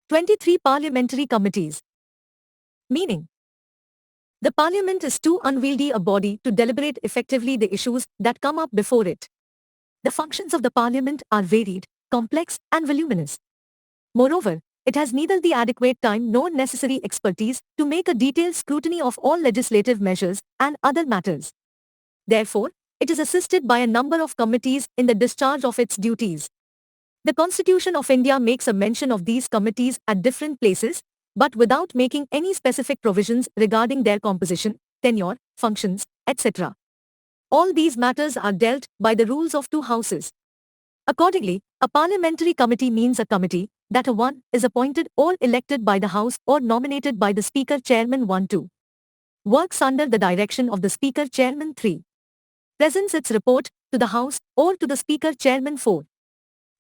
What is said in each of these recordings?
23 Parliamentary Committees. Meaning, the Parliament is too unwieldy a body to deliberate effectively the issues that come up before it. The functions of the Parliament are varied, complex, and voluminous. Moreover, it has neither the adequate time nor necessary expertise to make a detailed scrutiny of all legislative measures and other matters. Therefore, it is assisted by a number of committees in the discharge of its duties. The Constitution of India makes a mention of these committees at different places, but without making any specific provisions regarding their composition, tenure, functions, etc. All these matters are dealt by the rules of two houses. Accordingly, a parliamentary committee means a committee that one is appointed or elected by the House or nominated by the Speaker Chairman 1-2. Works under the direction of the Speaker Chairman 3. Presents its report to the House or to the Speaker Chairman 4.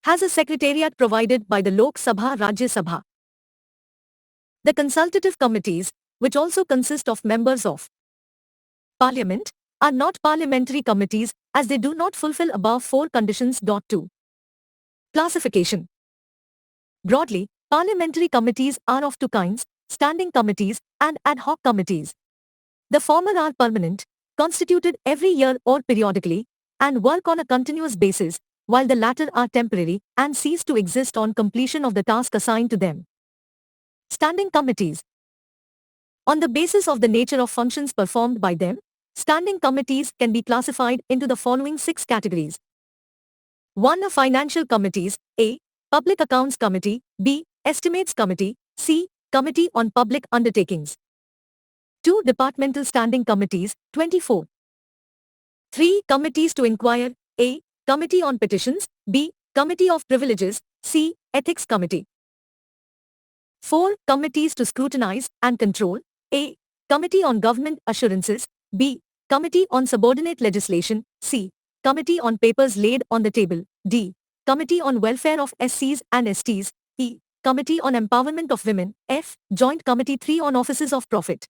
Has a secretariat provided by the Lok Sabha Rajya Sabha. The consultative committees, which also consist of members of Parliament, are not parliamentary committees as they do not fulfill above 4 conditions. 2. Classification. Broadly, parliamentary committees are of two kinds: standing committees and ad hoc committees. The former are permanent, constituted every year or periodically, and work on a continuous basis, while the latter are temporary and cease to exist on completion of the task assigned to them. Standing committees. On the basis of the nature of functions performed by them, standing committees can be classified into the following 6 categories. 1. A financial committees: A. Public Accounts Committee, B. Estimates Committee, C. Committee on Public Undertakings. 2. Departmental Standing Committees, 24. 3. Committees to inquire: A. Committee on Petitions, B. Committee of Privileges, C. Ethics Committee. 4. Committees to scrutinize and control: A. Committee on Government Assurances, B. Committee on Subordinate Legislation, C. Committee on Papers Laid on the Table, D. Committee on Welfare of SCs and STs, E. Committee on Empowerment of Women, F. Joint Committee 3 on Offices of Profit.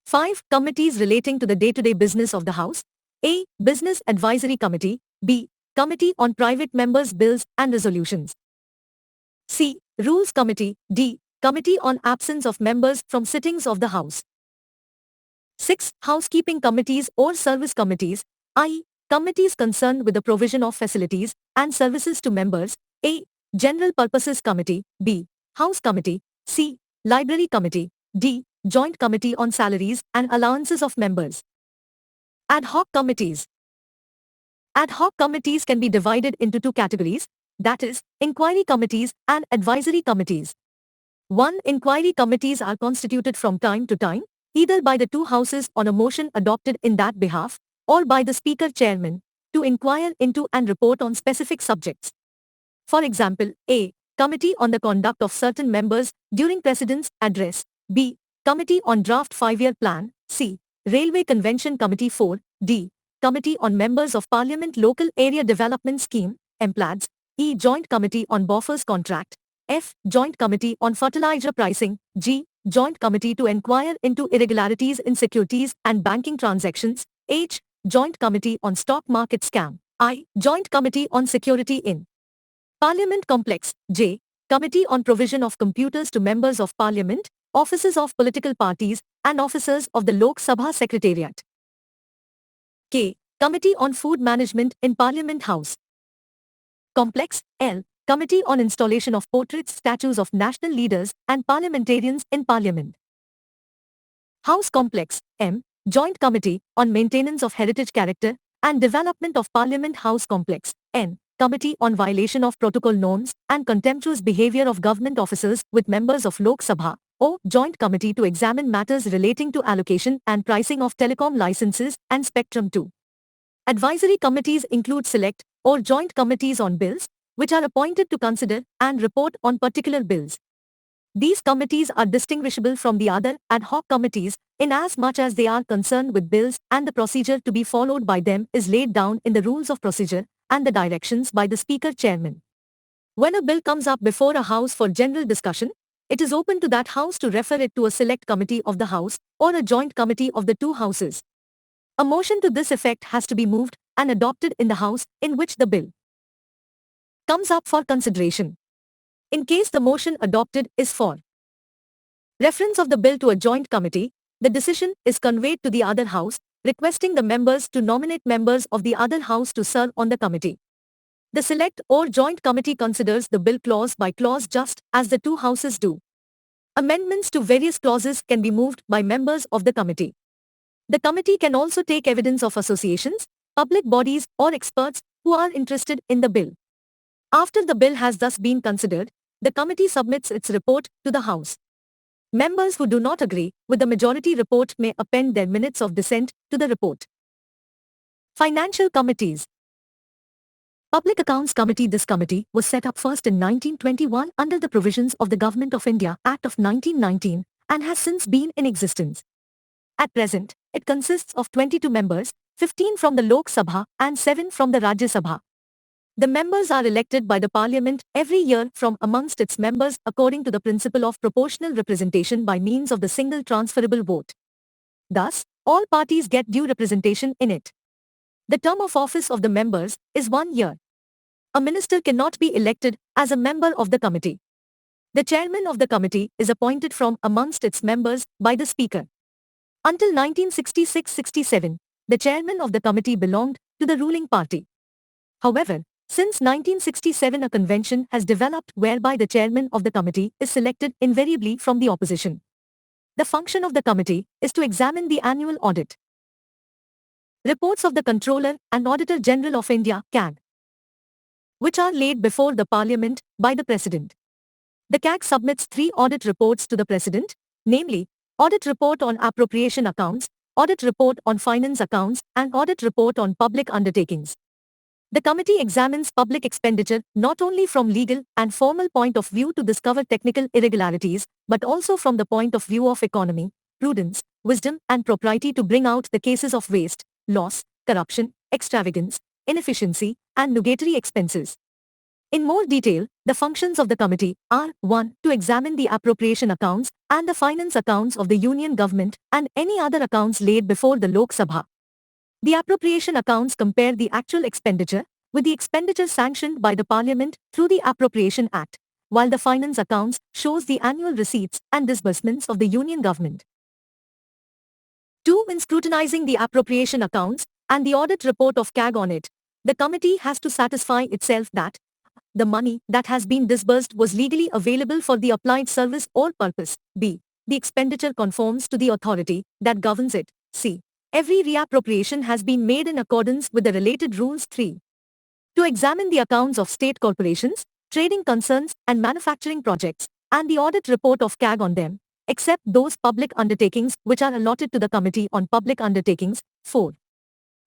5. Committees relating to the day-to-day business of the House: A. Business Advisory Committee, B. Committee on Private Members' Bills and Resolutions, C. Rules Committee, D. Committee on Absence of Members from Sittings of the House. 6. Housekeeping Committees or Service Committees, i.e., committees concerned with the provision of facilities and services to members: A. General Purposes Committee, B. House Committee, C. Library Committee, D. Joint Committee on Salaries and Allowances of Members. Ad hoc committees. Ad hoc committees can be divided into 2 categories, that is, inquiry committees and advisory committees. 1. Inquiry committees are constituted from time to time, either by the two houses on a motion adopted in that behalf, or by the Speaker Chairman, to inquire into and report on specific subjects. For example, A. Committee on the Conduct of Certain Members during President's Address, B. Committee on Draft 5-Year Plan, C. Railway Convention Committee 4, D. Committee on Members of Parliament Local Area Development Scheme, MPLADS, E. Joint Committee on Boffers Contract, F. Joint Committee on Fertilizer Pricing, G. Joint Committee to inquire into irregularities in securities and banking transactions, H. Joint Committee on Stock Market Scam, I. Joint Committee on Security in Parliament Complex, J. Committee on Provision of Computers to Members of Parliament, Officers of Political Parties, and Officers of the Lok Sabha Secretariat. K. Committee on Food Management in Parliament House Complex, L. Committee on Installation of Portraits, Statues of National Leaders and Parliamentarians in Parliament. House Complex, M. Joint Committee on Maintenance of Heritage Character and Development of Parliament House Complex, N. Committee on Violation of Protocol Norms and Contemptuous Behavior of Government Officers with Members of Lok Sabha, O. Joint Committee to examine matters relating to allocation and pricing of telecom licenses and spectrum 2. Advisory committees include select or joint committees on bills, which are appointed to consider and report on particular bills. These committees are distinguishable from the other ad hoc committees inasmuch as they are concerned with bills and the procedure to be followed by them is laid down in the rules of procedure and the directions by the Speaker Chairman. When a bill comes up before a House for general discussion, it is open to that House to refer it to a select committee of the House or a joint committee of the two Houses. A motion to this effect has to be moved and adopted in the House in which the bill comes up for consideration. In case the motion adopted is for reference of the bill to a joint committee, the decision is conveyed to the other house, requesting the members to nominate members of the other house to serve on the committee. The select or joint committee considers the bill clause by clause just as the two houses do. Amendments to various clauses can be moved by members of the committee. The committee can also take evidence of associations, public bodies or experts who are interested in the bill. After the bill has thus been considered, the committee submits its report to the House. Members who do not agree with the majority report may append their minutes of dissent to the report. Financial Committees. Public Accounts Committee. This committee was set up first in 1921 under the provisions of the Government of India Act of 1919 and has since been in existence. At present, it consists of 22 members, 15 from the Lok Sabha and 7 from the Rajya Sabha. The members are elected by the Parliament every year from amongst its members according to the principle of proportional representation by means of the single transferable vote. Thus, all parties get due representation in it. The term of office of the members is 1 year. A minister cannot be elected as a member of the committee. The chairman of the committee is appointed from amongst its members by the Speaker. Until 1966-67, the chairman of the committee belonged to the ruling party. However, since 1967 a convention has developed whereby the chairman of the committee is selected invariably from the opposition. The function of the committee is to examine the annual audit reports of the Controller and Auditor General of India (CAG), which are laid before the Parliament by the President. The CAG submits 3 audit reports to the President, namely, Audit Report on Appropriation Accounts, Audit Report on Finance Accounts and Audit Report on Public Undertakings. The committee examines public expenditure not only from legal and formal point of view to discover technical irregularities, but also from the point of view of economy, prudence, wisdom and propriety to bring out the cases of waste, loss, corruption, extravagance, inefficiency and nugatory expenses. In more detail, the functions of the committee are 1. To examine the appropriation accounts and the finance accounts of the Union Government and any other accounts laid before the Lok Sabha. The appropriation accounts compare the actual expenditure with the expenditure sanctioned by the Parliament through the Appropriation Act, while the finance accounts shows the annual receipts and disbursements of the Union Government. 2. In scrutinizing the appropriation accounts and the audit report of CAG on it, the committee has to satisfy itself that the money that has been disbursed was legally available for the applied service or purpose. B. The expenditure conforms to the authority that governs it. C. Every reappropriation has been made in accordance with the related rules. 3. To examine the accounts of state corporations, trading concerns and manufacturing projects, and the audit report of CAG on them, except those public undertakings which are allotted to the Committee on Public Undertakings. 4.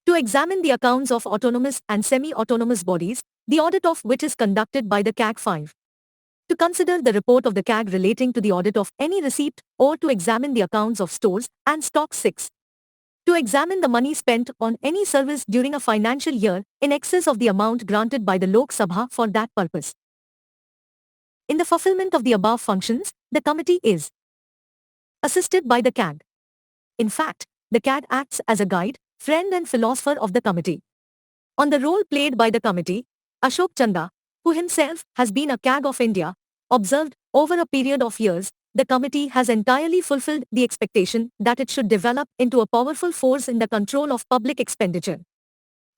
To examine the accounts of autonomous and semi-autonomous bodies, the audit of which is conducted by the CAG. 5. To consider the report of the CAG relating to the audit of any receipt or to examine the accounts of stores and stock. 6. To examine the money spent on any service during a financial year in excess of the amount granted by the Lok Sabha for that purpose. In the fulfillment of the above functions, the committee is assisted by the CAG. In fact, the CAG acts as a guide, friend and philosopher of the committee. On the role played by the committee, Ashok Chanda, who himself has been a CAG of India, observed, over a period of years, the committee has entirely fulfilled the expectation that it should develop into a powerful force in the control of public expenditure.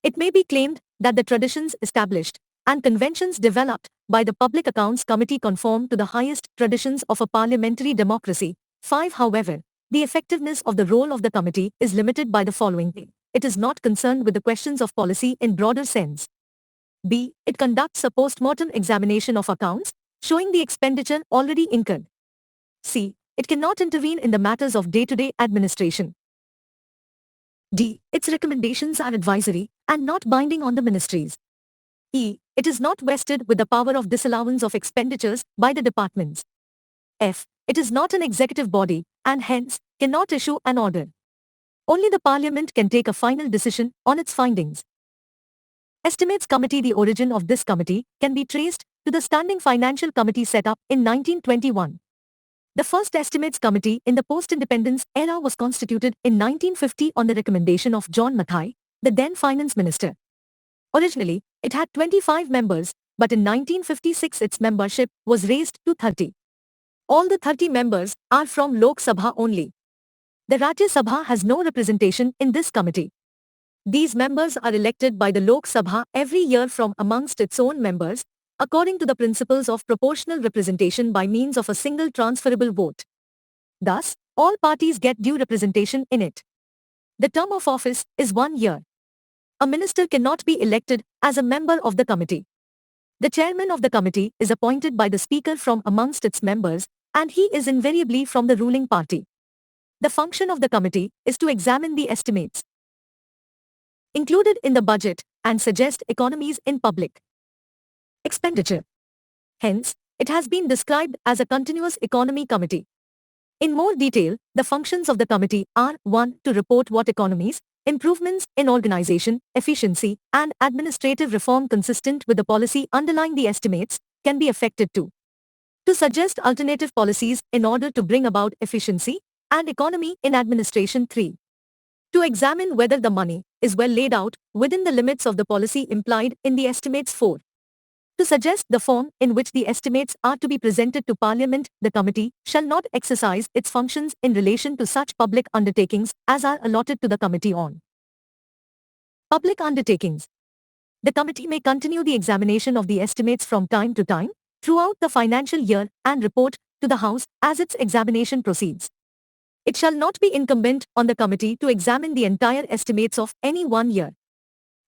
It may be claimed that the traditions established and conventions developed by the Public Accounts Committee conform to the highest traditions of a parliamentary democracy. 5. However, the effectiveness of the role of the committee is limited by the following. It is not concerned with the questions of policy in broader sense. B. It conducts a post-mortem examination of accounts, showing the expenditure already incurred. C. It cannot intervene in the matters of day-to-day administration. D. Its recommendations are advisory and not binding on the ministries. E. It is not vested with the power of disallowance of expenditures by the departments. F. It is not an executive body and hence cannot issue an order. Only the Parliament can take a final decision on its findings. Estimates Committee. The origin of this committee can be traced to the Standing Financial Committee set up in 1921. The first Estimates Committee in the post-independence era was constituted in 1950 on the recommendation of John Mackay, the then Finance Minister. Originally, it had 25 members, but in 1956 its membership was raised to 30. All the 30 members are from Lok Sabha only. The Rajya Sabha has no representation in this committee. These members are elected by the Lok Sabha every year from amongst its own members, according to the principles of proportional representation by means of a single transferable vote. Thus, all parties get due representation in it. The term of office is 1 year. A minister cannot be elected as a member of the committee. The chairman of the committee is appointed by the speaker from amongst its members, and he is invariably from the ruling party. The function of the committee is to examine the estimates included in the budget and suggest economies in public expenditure. Hence, it has been described as a continuous economy committee. In more detail, the functions of the committee are 1. To report what economies, improvements in organization, efficiency, and administrative reform consistent with the policy underlying the estimates can be effected. 2. To suggest alternative policies in order to bring about efficiency and economy in administration. 3. To examine whether the money is well laid out within the limits of the policy implied in the estimates. 4. To suggest the form in which the estimates are to be presented to Parliament. The committee shall not exercise its functions in relation to such public undertakings as are allotted to the Committee on Public Undertakings. The committee may continue the examination of the estimates from time to time throughout the financial year and report to the House as its examination proceeds. It shall not be incumbent on the committee to examine the entire estimates of any 1 year.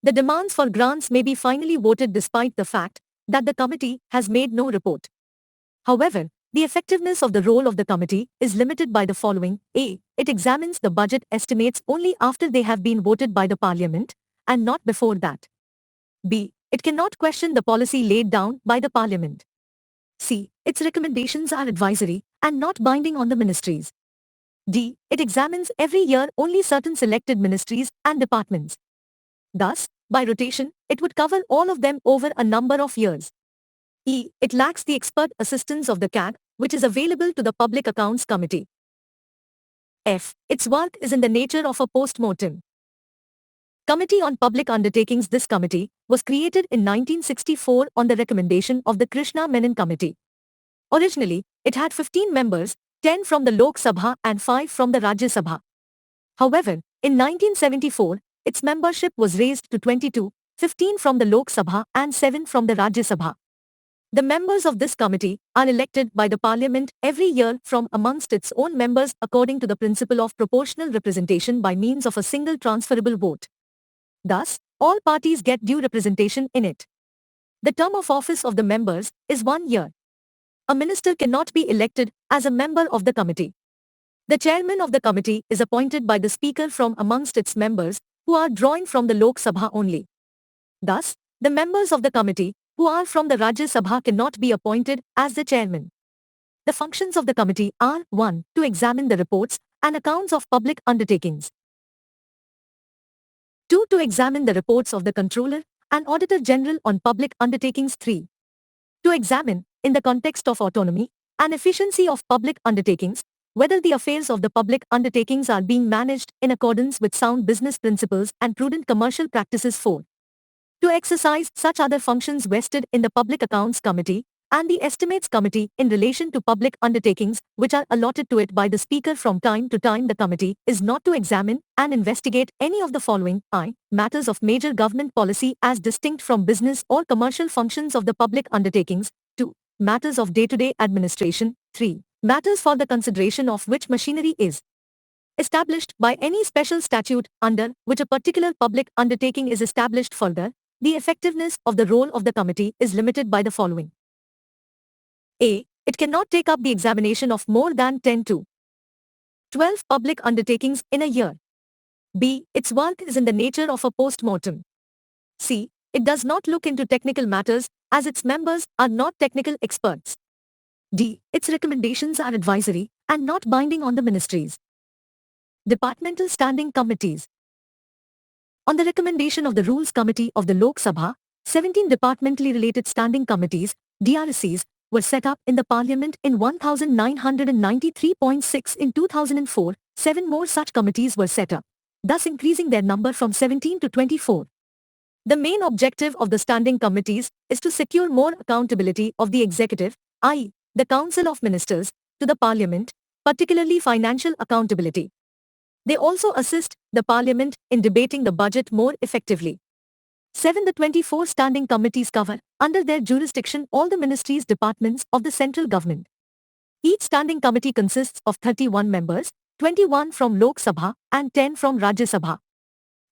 The demands for grants may be finally voted despite the fact that the committee has made no report. However, the effectiveness of the role of the committee is limited by the following. A. It examines the budget estimates only after they have been voted by the Parliament, and not before that. B. It cannot question the policy laid down by the Parliament. C. Its recommendations are advisory and not binding on the ministries. D. It examines every year only certain selected ministries and departments. Thus, by rotation, it would cover all of them over a number of years. E. It lacks the expert assistance of the CAG, which is available to the Public Accounts Committee. F. Its work is in the nature of a post-mortem Committee on Public Undertakings. This committee was created in 1964 on the recommendation of the Krishna Menon Committee. Originally, it had 15 members, 10 from the Lok Sabha and 5 from the Rajya Sabha. However, in 1974, its membership was raised to 22, 15 from the Lok Sabha and 7 from the Rajya Sabha. The members of this committee are elected by the Parliament every year from amongst its own members according to the principle of proportional representation by means of a single transferable vote. Thus, all parties get due representation in it. The term of office of the members is 1 year. A minister cannot be elected as a member of the committee. The chairman of the committee is appointed by the speaker from amongst its members, who are drawn from the Lok Sabha only. Thus, the members of the committee, who are from the Rajya Sabha, cannot be appointed as the chairman. The functions of the committee are 1. To examine the reports and accounts of public undertakings. 2. To examine the reports of the Controller and Auditor General on public undertakings. 3. To examine, in the context of autonomy and efficiency of public undertakings, whether the affairs of the public undertakings are being managed in accordance with sound business principles and prudent commercial practices. 4. To exercise such other functions vested in the Public Accounts Committee and the Estimates Committee in relation to public undertakings which are allotted to it by the Speaker from time to time. The committee is not to examine and investigate any of the following: I. Matters of major government policy as distinct from business or commercial functions of the public undertakings. 2. Matters of day-to-day administration. 3. Matters for the consideration of which machinery is established by any special statute under which a particular public undertaking is established. Further, the effectiveness of the role of the committee is limited by the following. A. It cannot take up the examination of more than 10 to 12 public undertakings in a year. B. Its work is in the nature of a post-mortem. C. It does not look into technical matters as its members are not technical experts. D. Its recommendations are advisory and not binding on the ministries. Departmental Standing Committees. On the recommendation of the Rules Committee of the Lok Sabha, 17 departmentally related standing committees, DRCs, were set up in the Parliament in 1993.6 in 2004, 7 more such committees were set up, thus increasing their number from 17 to 24. The main objective of the standing committees is to secure more accountability of the executive, i.e., the Council of Ministers, to the Parliament, particularly financial accountability. They also assist the Parliament in debating the budget more effectively. 7. The 24 standing committees cover, under their jurisdiction, all the ministries' departments of the central government. Each standing committee consists of 31 members, 21 from Lok Sabha and 10 from Rajya Sabha.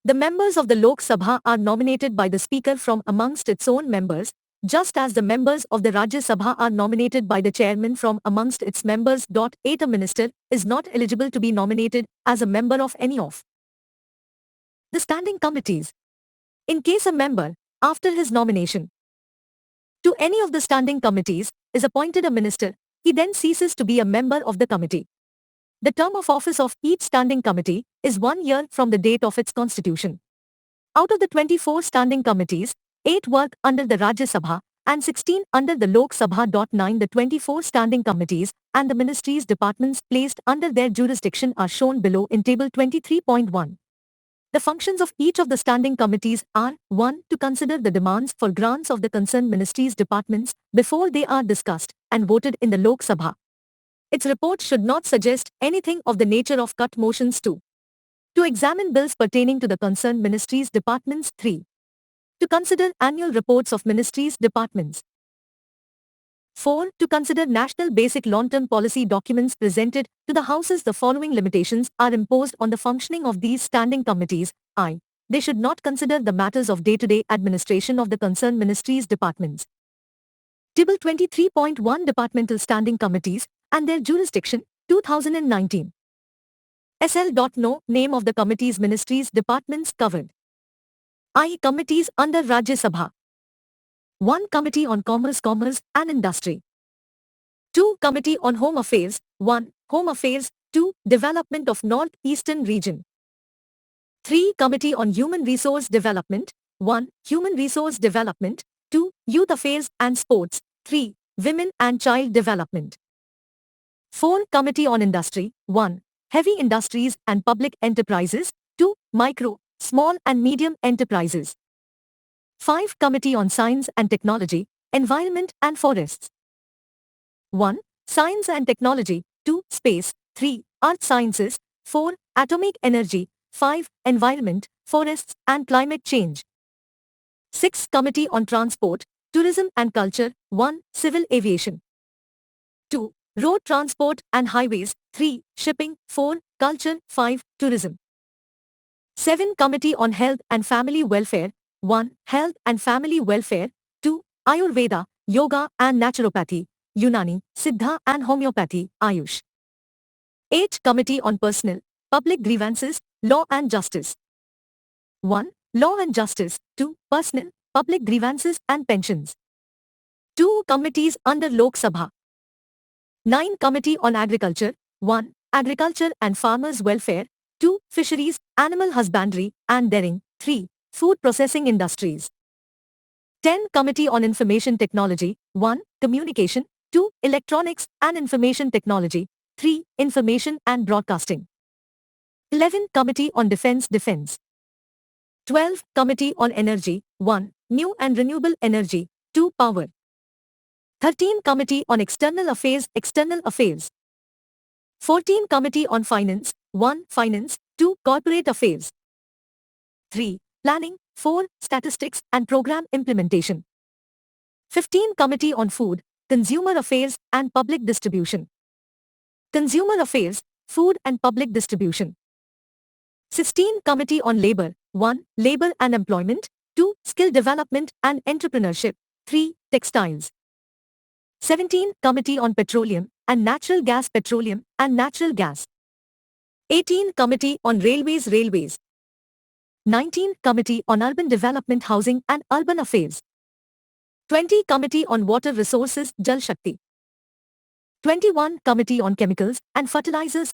The members of the Lok Sabha are nominated by the Speaker from amongst its own members, just as the members of the Rajya Sabha are nominated by the chairman from amongst its members. 8. A minister is not eligible to be nominated as a member of any of the standing committees. In case a member, after his nomination to any of the standing committees, is appointed a minister, he then ceases to be a member of the committee. The term of office of each standing committee is 1 year from the date of its constitution. Out of the 24 standing committees, 8 work under the Rajya Sabha and 16 under the Lok Sabha. 9. The 24 standing committees and the ministries' departments placed under their jurisdiction are shown below in Table 23.1. The functions of each of the standing committees are 1. To consider the demands for grants of the concerned ministries' departments before they are discussed and voted in the Lok Sabha. Its report should not suggest anything of the nature of cut motions. 2. To examine bills pertaining to the concerned ministries' departments. 3. To consider annual reports of ministries' departments. 4. To consider national basic long-term policy documents presented to the Houses. The following limitations are imposed on the functioning of these standing committees. I. They should not consider the matters of day-to-day administration of the concerned ministries' departments. Table 23.1 Departmental Standing Committees and their jurisdiction, 2019. SL. No name of the committees ministries departments covered. I. Committees under Rajya Sabha. 1. Committee on Commerce and Industry. 2. Committee on Home Affairs. 1. Home Affairs. 2. Development of North Eastern Region. 3. Committee on Human Resource Development. 1. Human Resource Development. 2. Youth Affairs and Sports. 3. Women and Child Development. 4. Committee on Industry. 1. Heavy Industries and Public Enterprises. 2. Micro, Small and Medium Enterprises. 5. Committee on Science and Technology, Environment and Forests. 1. Science and Technology. 2. Space. 3. Earth Sciences. 4. Atomic Energy. 5. Environment, Forests and Climate Change. 6. Committee on Transport, Tourism and Culture. 1. Civil Aviation. 2. Road Transport and Highways. 3. Shipping. 4. Culture. 5. Tourism. 7. Committee on Health and Family Welfare. 1. Health and Family Welfare. 2. Ayurveda, Yoga and Naturopathy, Unani, Siddha and Homeopathy, Ayush. 8. Committee on Personnel, Public Grievances, Law and Justice. 1. Law and Justice. 2. Personnel, Public Grievances and Pensions. 2. Committees under Lok Sabha. 9. Committee on Agriculture. 1. Agriculture and Farmers' Welfare. 2. Fisheries, Animal Husbandry and Dairying. 3. Food Processing Industries. 10. Committee on Information Technology. 1. Communication. 2. Electronics and Information Technology. 3. Information and Broadcasting. 11. Committee on Defense. 12. Committee on Energy. 1. New and Renewable Energy. 2. Power. 13. Committee on External Affairs. 14. Committee on Finance. 1. Finance. 2. Corporate Affairs. 3. Planning. 4. Statistics and Program Implementation. 15. Committee on Food, Consumer Affairs and Public Distribution. Consumer Affairs, Food and Public Distribution. 16. Committee on Labor. 1. Labor and Employment. 2. Skill Development and Entrepreneurship. 3. Textiles. 17. Committee on Petroleum and Natural Gas. 18. Committee on Railways. 19. Committee on Urban Development, Housing and Urban Affairs. 20. Committee on Water Resources, Jal Shakti. 21. Committee on Chemicals and Fertilizers.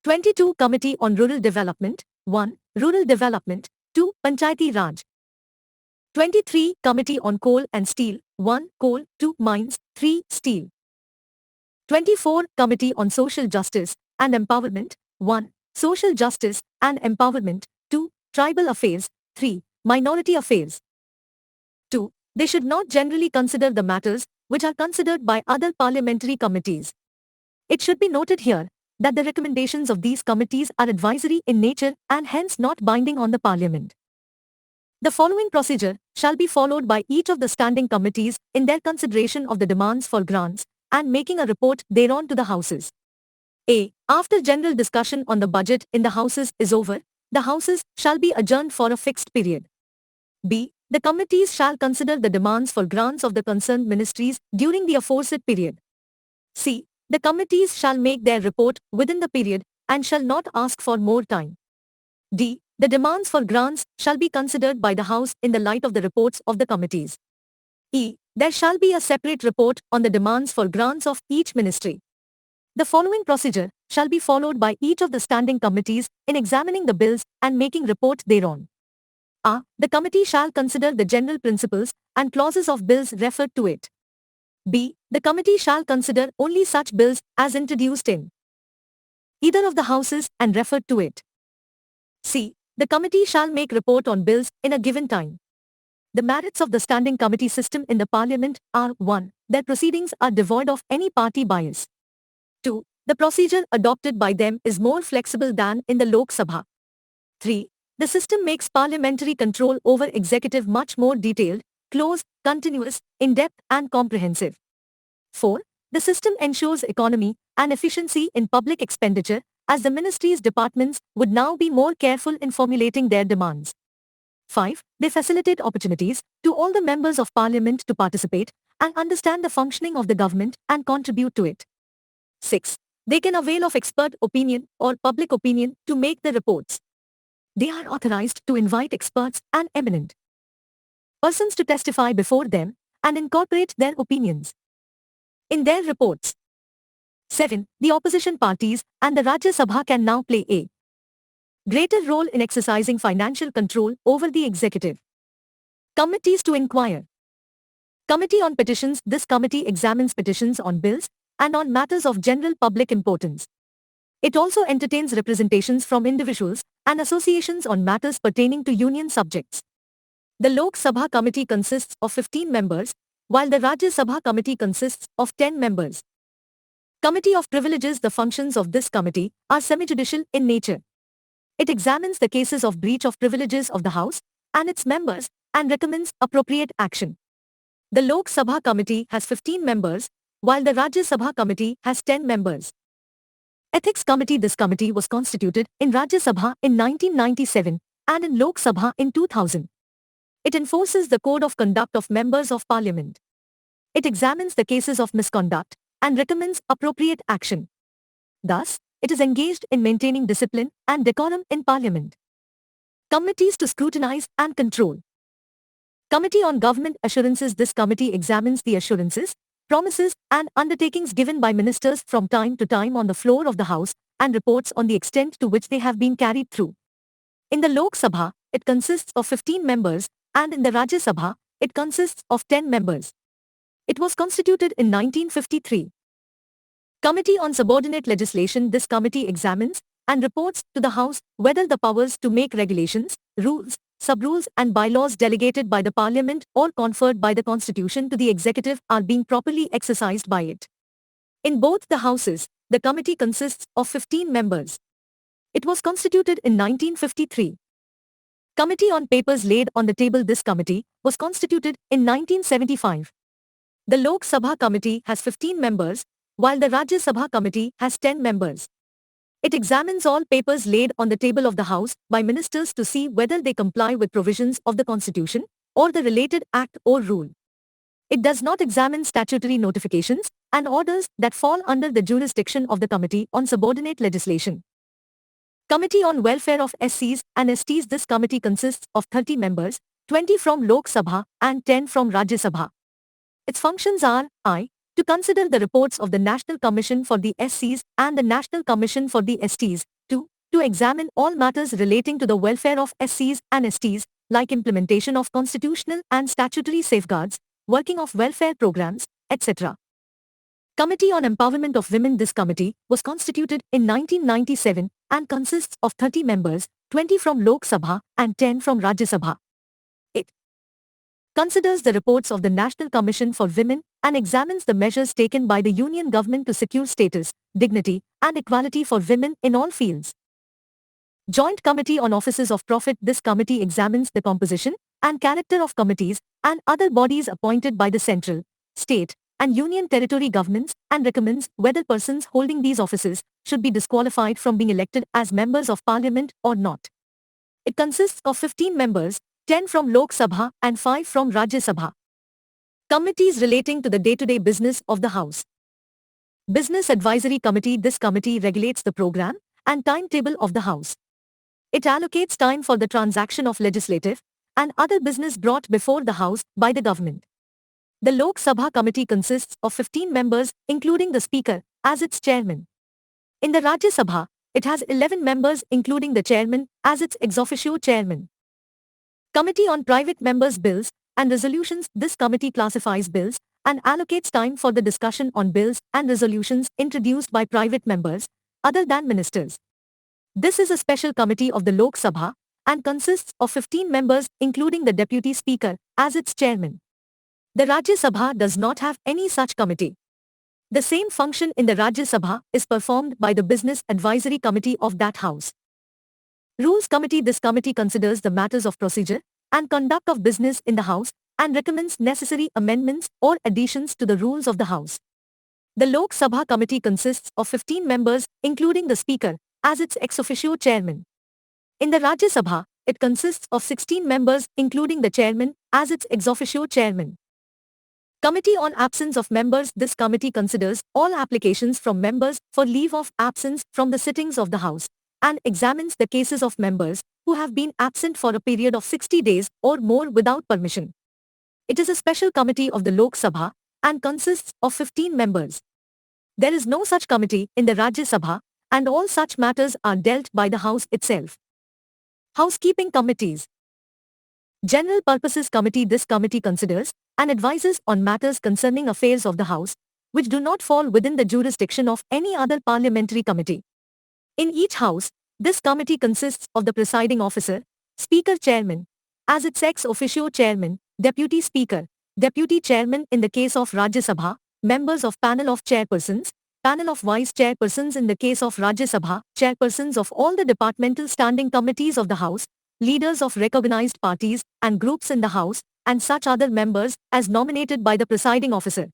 22. Committee on Rural Development. 1. Rural Development. 2. Panchayati Raj. 23. Committee on Coal and Steel. 1. Coal. 2. Mines. 3. Steel. 24. Committee on Social Justice and Empowerment. 1. Social Justice and Empowerment. 2. Tribal affairs. 3. Minority affairs. 2. They should not generally consider the matters which are considered by other parliamentary committees. It should be noted here that the recommendations of these committees are advisory in nature and hence not binding on the Parliament. The following procedure shall be followed by each of the standing committees in their consideration of the demands for grants and making a report thereon to the Houses. A. After general discussion on the budget in the Houses is over, the Houses shall be adjourned for a fixed period. B. The committees shall consider the demands for grants of the concerned ministries during the aforesaid period. C. The committees shall make their report within the period and shall not ask for more time. D. The demands for grants shall be considered by the House in the light of the reports of the committees. E. There shall be a separate report on the demands for grants of each ministry. The following procedure shall be followed by each of the standing committees in examining the bills and making report thereon. A. The committee shall consider the general principles and clauses of bills referred to it. B. The committee shall consider only such bills as introduced in either of the Houses and referred to it. C. The committee shall make report on bills in a given time. The merits of the standing committee system in the Parliament are 1. Their proceedings are devoid of any party bias. 2. The procedure adopted by them is more flexible than in the Lok Sabha. 3. The system makes parliamentary control over executive much more detailed, close, continuous, in-depth and comprehensive. 4. The system ensures economy and efficiency in public expenditure, as the ministries' departments would now be more careful in formulating their demands. 5. They facilitate opportunities to all the members of Parliament to participate and understand the functioning of the government and contribute to it. 6. They can avail of expert opinion or public opinion to make the reports. They are authorized to invite experts and eminent persons to testify before them and incorporate their opinions in their reports. 7. The opposition parties and the Rajya Sabha can now play a greater role in exercising financial control over the executive. Committees to inquire. Committee on Petitions. This committee examines petitions on bills and on matters of general public importance. It also entertains representations from individuals and associations on matters pertaining to union subjects. The Lok Sabha committee consists of 15 members, while the Rajya Sabha committee consists of 10 members. Committee of Privileges. The functions of this committee are semi-judicial in nature. It examines the cases of breach of privileges of the House and its members and recommends appropriate action. The Lok Sabha committee has 15 members, while the Rajya Sabha committee has 10 members. Ethics Committee. This committee was constituted in Rajya Sabha in 1997 and in Lok Sabha in 2000. It enforces the code of conduct of members of Parliament. It examines the cases of misconduct and recommends appropriate action. Thus, it is engaged in maintaining discipline and decorum in Parliament. Committees to scrutinize and control. Committee on Government Assurances. This committee examines the assurances, promises and undertakings given by ministers from time to time on the floor of the House and reports on the extent to which they have been carried through. In the Lok Sabha, it consists of 15 members and in the Rajya Sabha, it consists of 10 members. It was constituted in 1953. Committee on Subordinate Legislation. This committee examines and reports to the House whether the powers to make regulations, rules, sub-rules and bylaws delegated by the Parliament or conferred by the Constitution to the Executive are being properly exercised by it. In both the Houses, the committee consists of 15 members. It was constituted in 1953. Committee on Papers Laid on the Table. This committee was constituted in 1975. The Lok Sabha committee has 15 members, while the Rajya Sabha committee has 10 members. It examines all papers laid on the table of the House by ministers to see whether they comply with provisions of the Constitution or the related act or rule. It does not examine statutory notifications and orders that fall under the jurisdiction of the Committee on Subordinate Legislation. Committee on Welfare of SCs and STs. This committee consists of 30 members, 20 from Lok Sabha and 10 from Rajya Sabha. Its functions are I. To consider the reports of the National Commission for the SCs and the National Commission for the STs. 2. To examine all matters relating to the welfare of SCs and STs, like implementation of constitutional and statutory safeguards, working of welfare programs, etc. Committee on Empowerment of Women. This committee was constituted in 1997 and consists of 30 members, 20 from Lok Sabha and 10 from Rajya Sabha. It considers the reports of the National Commission for Women and examines the measures taken by the Union government to secure status, dignity, and equality for women in all fields. Joint Committee on Offices of Profit. This committee examines the composition and character of committees and other bodies appointed by the central, state, and union territory governments and recommends whether persons holding these offices should be disqualified from being elected as members of parliament or not. It consists of 15 members, 10 from Lok Sabha and 5 from Rajya Sabha. Committees relating to the day-to-day business of the House. Business Advisory Committee. This committee regulates the program and timetable of the House. It allocates time for the transaction of legislative and other business brought before the House by the government. The Lok Sabha committee consists of 15 members, including the Speaker, as its chairman. In the Rajya Sabha, it has 11 members, including the chairman, as its ex officio chairman. Committee on Private Members' Bills and Resolutions. This committee classifies bills and allocates time for the discussion on bills and resolutions introduced by private members, other than ministers. This is a special committee of the Lok Sabha and consists of 15 members, including the Deputy Speaker, as its chairman. The Rajya Sabha does not have any such committee. The same function in the Rajya Sabha is performed by the Business Advisory Committee of that House. Rules Committee. This committee considers the matters of procedure and conduct of business in the House and recommends necessary amendments or additions to the rules of the House. The Lok Sabha committee consists of 15 members, including the Speaker, as its ex officio chairman. In the Rajya Sabha, it consists of 16 members, including the chairman, as its ex officio chairman. Committee on Absence of Members. This committee considers all applications from members for leave of absence from the sittings of the House and examines the cases of members who have been absent for a period of 60 days or more without permission. It is a special committee of the Lok Sabha and consists of 15 members. There is no such committee in the Rajya Sabha, and all such matters are dealt by the House itself. Housekeeping Committees. General Purposes Committee. This committee considers and advises on matters concerning affairs of the House, which do not fall within the jurisdiction of any other parliamentary committee. In each House, this committee consists of the presiding officer, Speaker Chairman, as its ex officio chairman, Deputy Speaker, Deputy Chairman in the case of Rajya Sabha, members of Panel of Chairpersons, Panel of Vice Chairpersons in the case of Rajya Sabha, chairpersons of all the departmental standing committees of the House, leaders of recognized parties and groups in the House, and such other members as nominated by the presiding officer.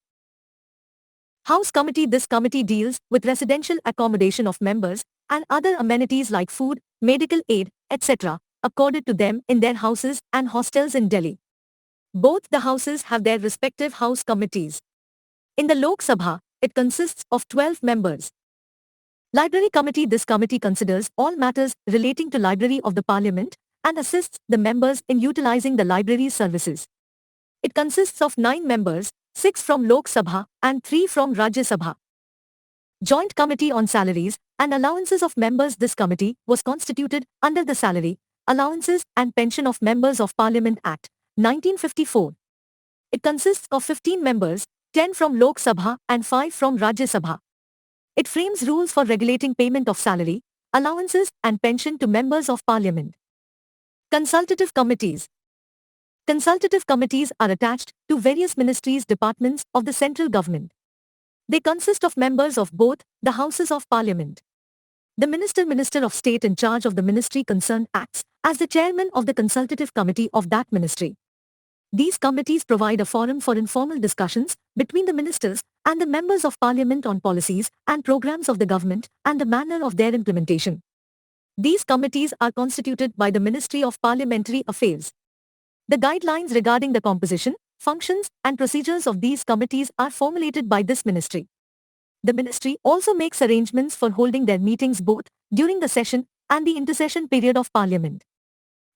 House Committee. This committee deals with residential accommodation of members and other amenities like food, medical aid, etc., accorded to them in their houses and hostels in Delhi. Both the houses have their respective house committees. In the Lok Sabha, it consists of 12 members. Library Committee. This committee considers all matters relating to library of the Parliament and assists the members in utilizing the library's services. It consists of 9 members, 6 from Lok Sabha and 3 from Rajya Sabha. Joint Committee on Salaries and Allowances of Members. This committee was constituted under the Salary, Allowances and Pension of Members of Parliament Act, 1954. It consists of 15 members, 10 from Lok Sabha and 5 from Rajya Sabha. It frames rules for regulating payment of salary, allowances and pension to members of Parliament. Consultative Committees. Consultative committees are attached to various ministries, departments of the central government. They consist of members of both the Houses of Parliament. The Minister of State in charge of the ministry concerned acts as the chairman of the consultative committee of that ministry. These committees provide a forum for informal discussions between the ministers and the members of Parliament on policies and programs of the government and the manner of their implementation. These committees are constituted by the Ministry of Parliamentary Affairs. The guidelines regarding the composition, functions, and procedures of these committees are formulated by this ministry. The ministry also makes arrangements for holding their meetings both during the session and the intersession period of Parliament.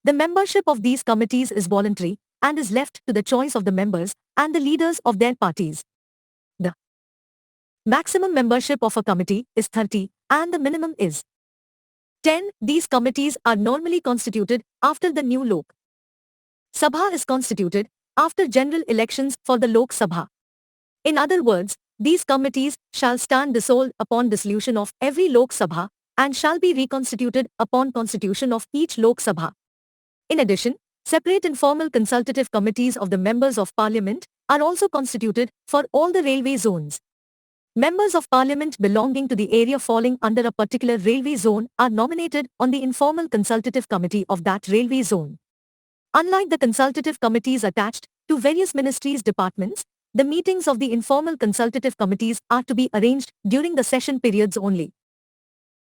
The membership of these committees is voluntary and is left to the choice of the members and the leaders of their parties. The maximum membership of a committee is 30 and the minimum is 10. These committees are normally constituted after the new Lok Sabha is constituted after general elections for the Lok Sabha. In other words, these committees shall stand dissolved upon dissolution of every Lok Sabha and shall be reconstituted upon constitution of each Lok Sabha. In addition, separate informal consultative committees of the members of Parliament are also constituted for all the railway zones. Members of Parliament belonging to the area falling under a particular railway zone are nominated on the informal consultative committee of that railway zone. Unlike the consultative committees attached to various ministries' departments, the meetings of the informal consultative committees are to be arranged during the session periods only.